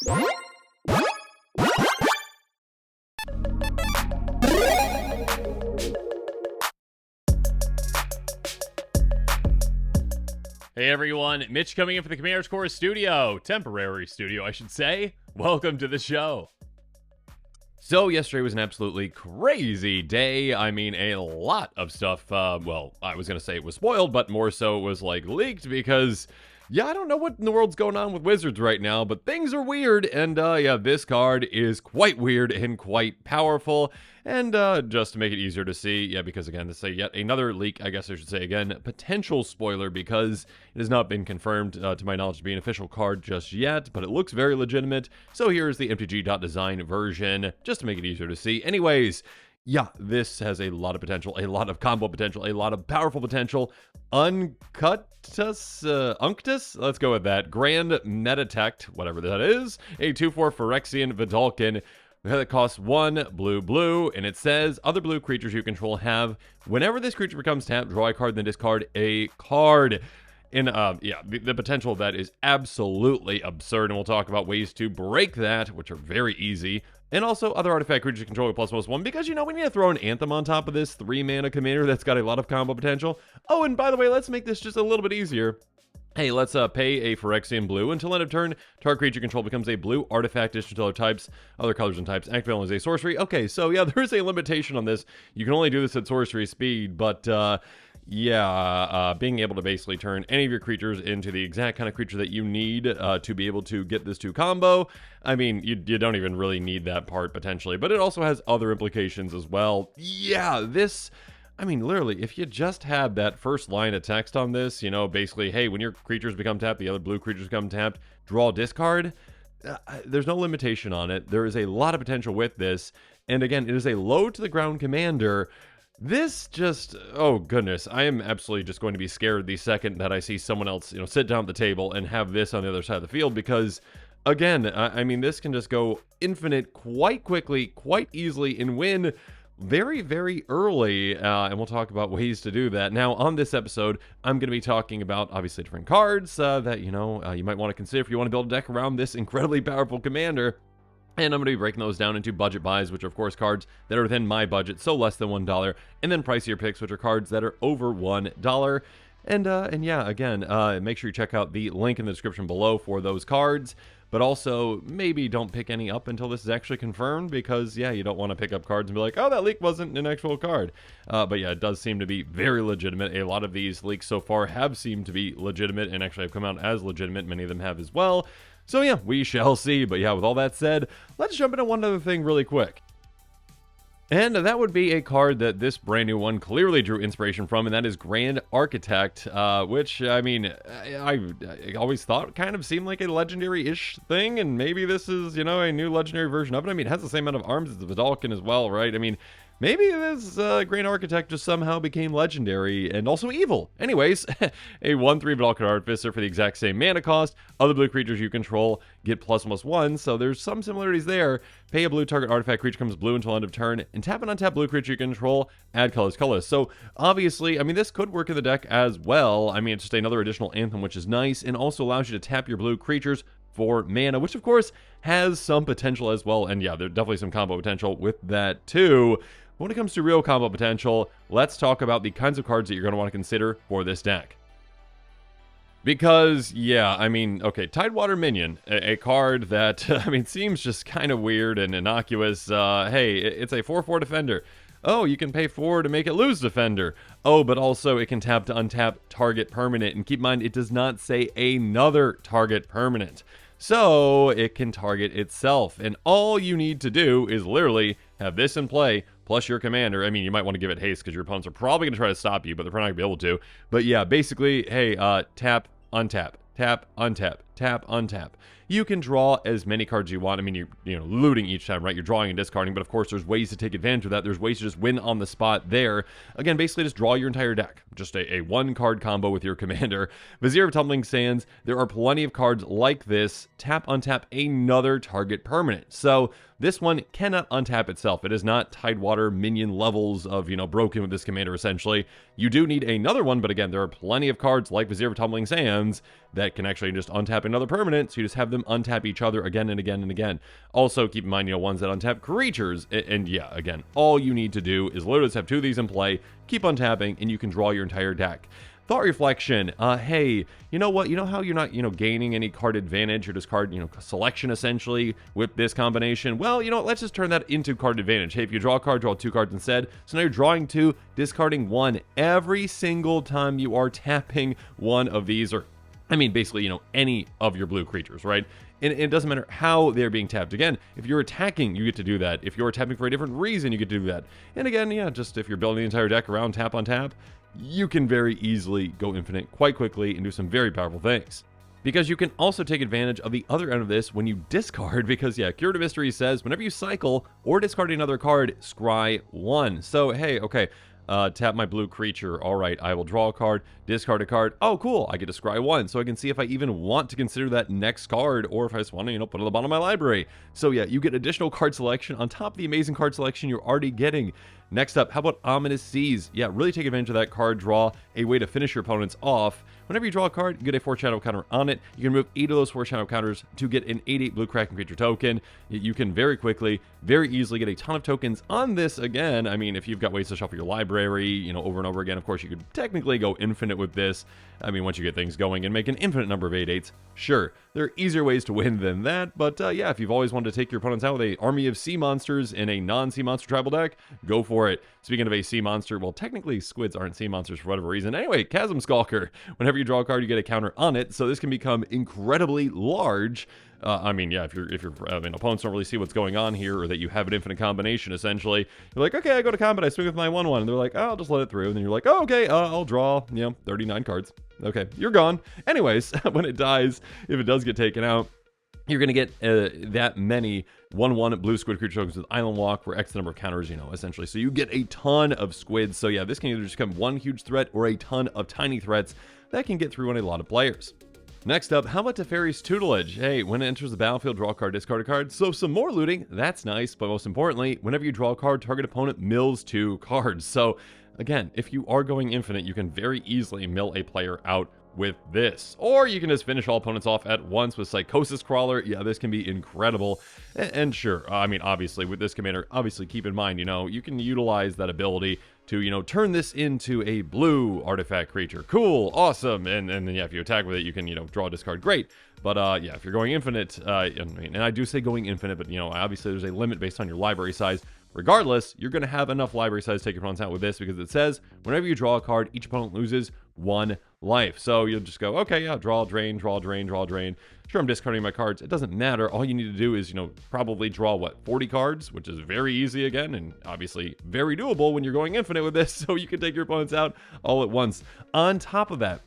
Hey everyone, Mitch coming in for the Commander's Core studio. Temporary studio, I should say. Welcome to the show. So yesterday was an absolutely crazy day. I mean, a lot of stuff, well, I was going to say it was spoiled, but more so it was like leaked because, yeah, I don't know what in the world's going on with Wizards right now, but things are weird, and yeah, this card is quite weird and quite powerful. And just to make it easier to see, yeah, because again, this is yet another leak, I guess I should say again, potential spoiler, because it has not been confirmed, to my knowledge, to be an official card just yet, but it looks very legitimate. So here's the MTG.design version, just to make it easier to see. Anyways, yeah, this has a lot of potential, a lot of combo potential, a lot of powerful potential. Unctus? Let's go with that. Grand Metatect, whatever that is. A 2/4 Phyrexian Vidalcan that costs 1 blue, and it says, other blue creatures you control have, whenever this creature becomes tapped, draw a card, then discard a card. And yeah, the potential of that is absolutely absurd, and we'll talk about ways to break that, which are very easy. And also other artifact creatures you control with +1/+1, because, you know, we need to throw an Anthem on top of this 3-mana commander that's got a lot of combo potential. Oh, and by the way, let's make this just a little bit easier. Hey, let's pay a Phyrexian blue. Until end of turn, target creature control becomes a blue artifact addition to other types, other colors and types. Activate only as a sorcery. Okay, so yeah, there's a limitation on this. You can only do this at sorcery speed, but yeah, being able to basically turn any of your creatures into the exact kind of creature that you need to be able to get this 2 combo. I mean, you don't even really need that part potentially, but it also has other implications as well. Yeah, this... I mean, literally, if you just had that first line of text on this, you know, basically, hey, when your creatures become tapped, the other blue creatures become tapped, draw, discard, there's no limitation on it. There is a lot of potential with this. And again, it is a low to the ground commander. This just, oh goodness, I am absolutely just going to be scared the second that I see someone else, you know, sit down at the table and have this on the other side of the field, because again, I mean, this can just go infinite quite quickly, quite easily, and win very, very early, and we'll talk about ways to do that. Now, on this episode, I'm going to be talking about, obviously, different cards that, you know, you might want to consider if you want to build a deck around this incredibly powerful commander. And I'm going to be breaking those down into budget buys, which are, of course, cards that are within my budget, so less than $1, and then pricier picks, which are cards that are over $1. And yeah, again, make sure you check out the link in the description below for those cards. But also, maybe don't pick any up until this is actually confirmed, because, yeah, you don't want to pick up cards and be like, oh, that leak wasn't an actual card. But yeah, it does seem to be very legitimate. A lot of these leaks so far have seemed to be legitimate and actually have come out as legitimate. Many of them have as well. So yeah, we shall see. But yeah, with all that said, let's jump into one other thing really quick. And that would be a card that this brand new one clearly drew inspiration from, and that is Grand Architect, which, I mean, I always thought kind of seemed like a legendary-ish thing, and maybe this is, you know, a new legendary version of it. I mean, it has the same amount of arms as the Vidalcan as well, right? I mean, maybe this Grand Architect just somehow became legendary and also evil. Anyways, a 1/3 Vidalcan Artificer for the exact same mana cost. Other blue creatures you control get +1/+1, so there's some similarities there. Pay a blue, target artifact creature becomes blue until end of turn, and tap an untapped blue creature you control, add colorless. So obviously, I mean, this could work in the deck as well. I mean, it's just another additional Anthem, which is nice, and also allows you to tap your blue creatures for mana, which of course has some potential as well. And yeah, there's definitely some combo potential with that too. When it comes to real combo potential, let's talk about the kinds of cards that you're going to want to consider for this deck. Because, yeah, I mean, okay, Tidewater Minion, a card that, I mean, seems just kind of weird and innocuous. Hey, it's a 4/4 defender. Oh, you can pay 4 to make it lose defender. Oh, but also it can tap to untap target permanent. And keep in mind, it does not say another target permanent. So it can target itself. And all you need to do is literally have this in play, plus your commander. I mean, you might want to give it haste because your opponents are probably going to try to stop you, but they're probably not going to be able to. But yeah, basically, hey, tap, untap, tap, untap, tap, untap. You can draw as many cards you want. I mean, you're looting each time, right? You're drawing and discarding, but of course, there's ways to take advantage of that. There's ways to just win on the spot there. Again, basically just draw your entire deck. Just a one-card combo with your commander. Vizier of Tumbling Sands, there are plenty of cards like this. Tap, untap another target permanent. So this one cannot untap itself. It is not Tidewater Minion levels of, broken with this commander, essentially. You do need another one, but again, there are plenty of cards like Vizier of Tumbling Sands that can actually just untap another permanent, so you just have them untap each other again and again and again. Also, keep in mind, ones that untap creatures, and yeah, again, all you need to do is literally just have 2 of these in play, keep untapping, and you can draw your entire deck. Thought reflection, hey, you know what, how you're not, gaining any card advantage or just card, selection essentially with this combination? Well, let's just turn that into card advantage. Hey, if you draw a card, draw 2 cards instead. So now you're drawing 2, discarding 1 every single time you are tapping one of these, or, basically, any of your blue creatures, right? And it doesn't matter how they're being tapped. Again, if you're attacking, you get to do that. If you're tapping for a different reason, you get to do that. And again, yeah, just if you're building the entire deck around tap on tap, you can very easily go infinite quite quickly and do some very powerful things. Because you can also take advantage of the other end of this when you discard, because yeah, Curative Mystery says whenever you cycle or discard another card, scry 1. So hey, okay, tap my blue creature. All right, I will draw a card, discard a card. Oh, cool, I get to scry 1, so I can see if I even want to consider that next card, or if I just want to, put it on the bottom of my library. So yeah, you get additional card selection on top of the amazing card selection you're already getting. Next up, how about Ominous Seas? Yeah, really take advantage of that card draw, a way to finish your opponents off. Whenever you draw a card, you get a 4-shadow counter on it. You can remove 8 of those 4-shadow counters to get an 8/8 blue Kraken creature token. You can very quickly, very easily get a ton of tokens on this again. If you've got ways to shuffle your library, over and over again, of course, you could technically go infinite with this. Once you get things going and make an infinite number of 8/8s, sure, there are easier ways to win than that. But yeah, if you've always wanted to take your opponents out with an army of sea monsters in a non-sea monster tribal deck, go for it. Speaking of a sea monster, well, technically squids aren't sea monsters for whatever reason. Anyway, Chasm Skulker. Whenever you draw a card, you get a counter on it, so this can become incredibly large. Yeah, if your opponents don't really see what's going on here, or that you have an infinite combination, essentially, you're like, okay, I go to combat, I swing with my 1/1, and they're like, oh, I'll just let it through, and then you're like, oh, okay, I'll draw, 39 cards. Okay, you're gone. Anyways, when it dies, if it does get taken out, you're going to get that many 1/1 blue squid creature tokens with Island Walk for X number of counters, essentially. So you get a ton of squids. So yeah, this can either just become one huge threat or a ton of tiny threats that can get through on a lot of players. Next up, how about Teferi's Tutelage? Hey, when it enters the battlefield, draw a card, discard a card. So some more looting, that's nice. But most importantly, whenever you draw a card, target opponent mills 2 cards. So again, if you are going infinite, you can very easily mill a player out with this. Or you can just finish all opponents off at once with Psychosis Crawler. Yeah, this can be incredible. And sure, obviously, with this commander, obviously keep in mind, you can utilize that ability to, turn this into a blue artifact creature. Cool, awesome. And then, yeah, if you attack with it, you can, draw a discard. Great. But, yeah, if you're going infinite, and I do say going infinite, but, obviously there's a limit based on your library size. Regardless, you're going to have enough library size to take your opponents out with this, because it says whenever you draw a card, each opponent loses 1 life. So you'll just go, okay, yeah, draw, drain, draw, drain, draw, drain. Sure, I'm discarding my cards. It doesn't matter. All you need to do is, probably draw, 40 cards, which is very easy again, and obviously very doable when you're going infinite with this, so you can take your opponents out all at once. On top of that,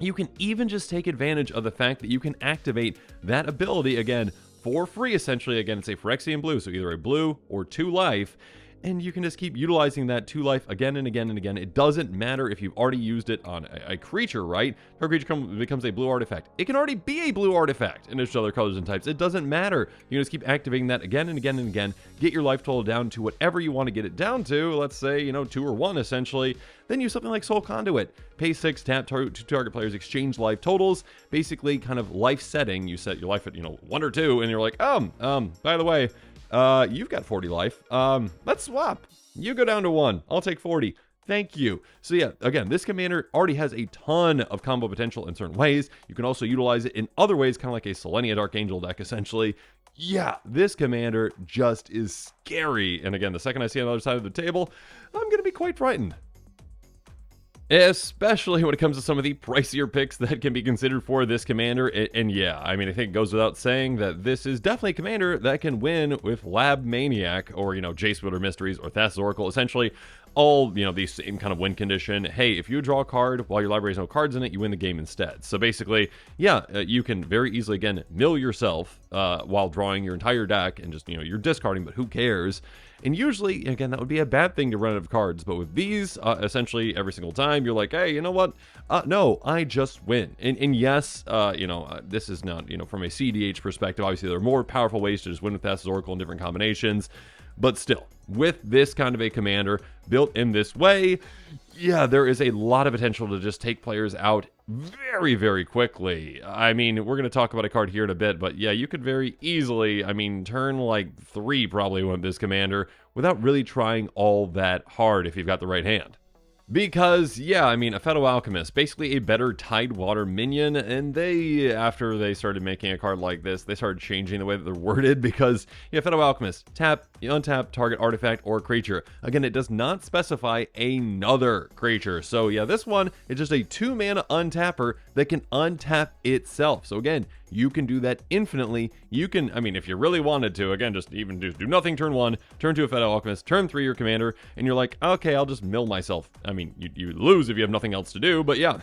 you can even just take advantage of the fact that you can activate that ability, again, for free, essentially. Again, it's a Phyrexian blue, so either a blue or 2 life, and you can just keep utilizing that 2 life again and again and again. It doesn't matter if you've already used it on a creature, right? Her creature becomes a blue artifact. It can already be a blue artifact in its other colors and types. It doesn't matter. You can just keep activating that again and again and again. Get your life total down to whatever you want to get it down to. Let's say, 2 or 1, essentially. Then use something like Soul Conduit. Pay 6, tap, 2 target players, exchange life totals. Basically, kind of life setting. You set your life at, 1 or 2, and you're like, by the way, you've got 40 life. Let's swap. You go down to 1. I'll take 40. Thank you. So yeah, again, this commander already has a ton of combo potential in certain ways. You can also utilize it in other ways, kind of like a Selenia Dark Angel deck, essentially. Yeah, this commander just is scary. And again, the second I see on the other side of the table, I'm going to be quite frightened. Especially when it comes to some of the pricier picks that can be considered for this commander. And yeah, I think it goes without saying that this is definitely a commander that can win with Lab Maniac, or, Jace Wielder Mysteries, or Thassa's Oracle. Essentially, all, the same kind of win condition. Hey, if you draw a card while your library has no cards in it, you win the game instead. So basically, yeah, you can very easily, again, mill yourself while drawing your entire deck, and just, you're discarding, but who cares? And usually, again, that would be a bad thing to run out of cards. But with these, essentially every single time, you're like, hey, you know what? No, I just win. And yes, this is not, from a CDH perspective. Obviously, there are more powerful ways to just win with Thassa's Oracle in different combinations. But still, with this kind of a commander built in this way, yeah, there is a lot of potential to just take players out very, very quickly. I mean, we're going to talk about a card here in a bit, but yeah, you could very easily, I mean, turn like 3 probably with this commander without really trying all that hard if you've got the right hand. Because, yeah, I mean, a Fellow Alchemist, basically a better Tidewater minion, and they, after they started making a card like this, they started changing the way that they're worded, because, yeah, Fellow Alchemist, tap, you untap target artifact or creature. Again, it does not specify another creature, so yeah, this one is just a 2-mana untapper that can untap itself. So again, you can do that infinitely. You can, I mean, if you really wanted to, again, just even do nothing turn 1, turn 2 a Fellow Alchemist, turn 3 your commander, and you're like, okay, I'll just mill myself. I mean, you lose if you have nothing else to do, but yeah,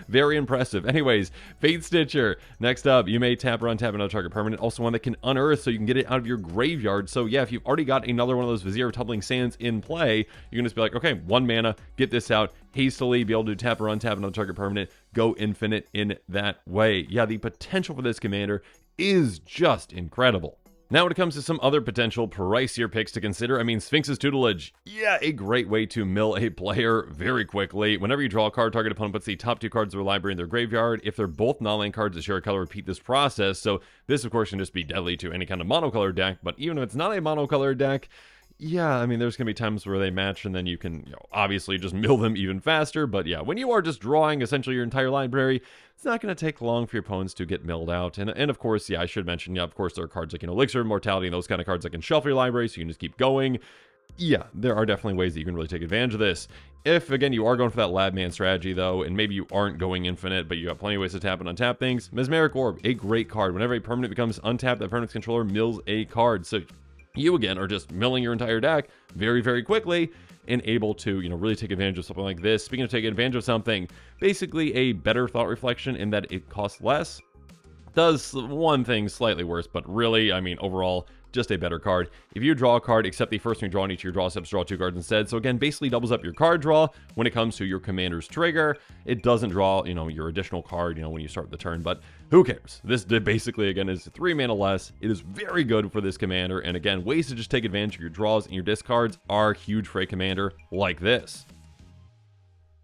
very impressive. Anyways, Fate Stitcher. Next up, you may tap or untap another target permanent, also one that can unearth, so you can get it out of your graveyard. So yeah, if you've already got another one of those Vizier of Tumbling Sands in play, you can just be like, okay, 1 mana, get this out, hastily be able to tap or untap another target permanent, go infinite in that way. Yeah, the potential for this commander is just incredible. Now when it comes to some other potential pricier picks to consider, I mean, Sphinx's Tutelage. Yeah, a great way to mill a player very quickly. Whenever you draw a card, target opponent puts the top 2 cards of their library in their graveyard. If they're both non-land cards that share a color, repeat this process. So this, of course, can just be deadly to any kind of monocolor deck, but even if it's not a monocolor deck, yeah, I mean, there's going to be times where they match, and then you can, obviously just mill them even faster. But yeah, when you are just drawing essentially your entire library, it's not going to take long for your opponents to get milled out. And of course, yeah, I should mention, yeah, of course, there are cards like, Elixir of Mortality and those kind of cards that can shuffle your library, so you can just keep going. Yeah, there are definitely ways that you can really take advantage of this. If, again, you are going for that lab man strategy, though, and maybe you aren't going infinite, but you have plenty of ways to tap and untap things, Mesmeric Orb, a great card. Whenever a permanent becomes untapped, that permanent's controller mills a card. So you, again, are just milling your entire deck very, very quickly and able to, really take advantage of something like this. Speaking of taking advantage of something, basically a better thought reflection in that it costs less, does one thing slightly worse, but really, I mean, overall, just a better card. If you draw a card, except the first one you draw on each of your draw steps, draw 2 cards instead. So again, basically doubles up your card draw when it comes to your commander's trigger. It doesn't draw, your additional card, when you start the turn, but who cares? This basically, again, is 3 mana less. It is very good for this commander, and again, ways to just take advantage of your draws and your discards are huge for a commander like this.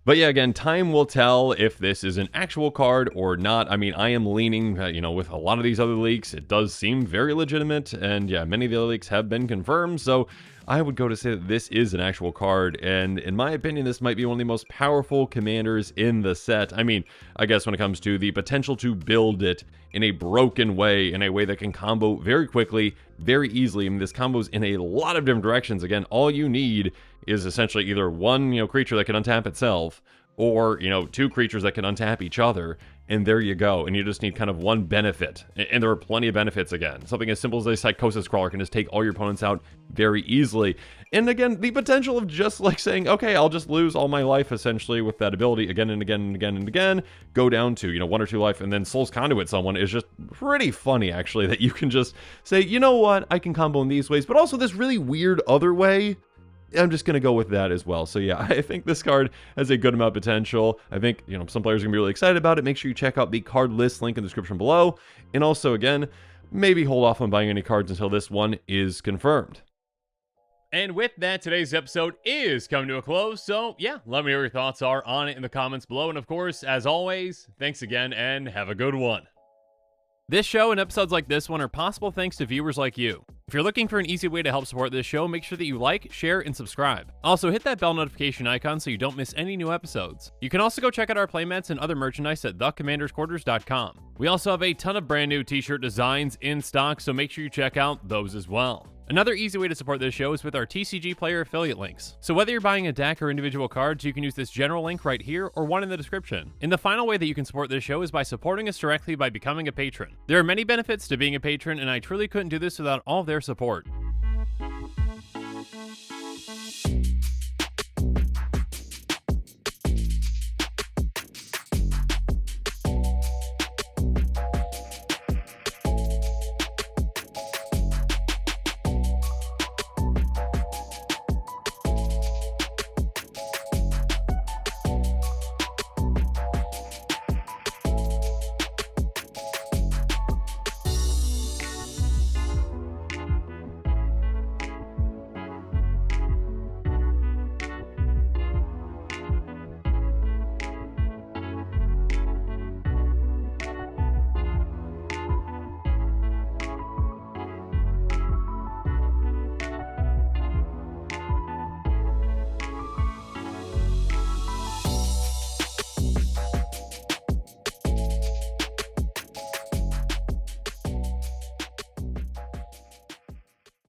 But yeah, again, time will tell if this is an actual card or not. I mean, I am leaning, with a lot of these other leaks, it does seem very legitimate, and yeah, many of the other leaks have been confirmed, so I would go to say that this is an actual card, and in my opinion, this might be one of the most powerful commanders in the set. I mean, I guess when it comes to the potential to build it in a broken way, in a way that can combo very quickly, very easily. I mean, this combos in a lot of different directions. Again, all you need is essentially either one, creature that can untap itself, or, 2 creatures that can untap each other, and there you go. And you just need kind of one benefit. And there are plenty of benefits, again. Something as simple as a Psychosis Crawler can just take all your opponents out very easily. And again, the potential of just like saying, okay, I'll just lose all my life, essentially, with that ability again and again and again and again, go down to, 1 or 2 life, and then Soul's Conduit someone is just pretty funny, actually, that you can just say, you know what, I can combo in these ways, but also this really weird other way. I'm just going to go with that as well. So yeah, I think this card has a good amount of potential. I think, some players are going to be really excited about it. Make sure you check out the card list link in the description below. And also, again, maybe hold off on buying any cards until this one is confirmed. And with that, today's episode is coming to a close. So yeah, let me know what your thoughts are on it in the comments below. And of course, as always, thanks again and have a good one. This show and episodes like this one are possible thanks to viewers like you. If you're looking for an easy way to help support this show, make sure that you like, share, and subscribe. Also, hit that bell notification icon so you don't miss any new episodes. You can also go check out our playmats and other merchandise at thecommandersquarters.com. We also have a ton of brand new t-shirt designs in stock, so make sure you check out those as well. Another easy way to support this show is with our TCG Player affiliate links. So whether you're buying a deck or individual cards, you can use this general link right here or one in the description. And the final way that you can support this show is by supporting us directly by becoming a patron. There are many benefits to being a patron, and I truly couldn't do this without all of their support.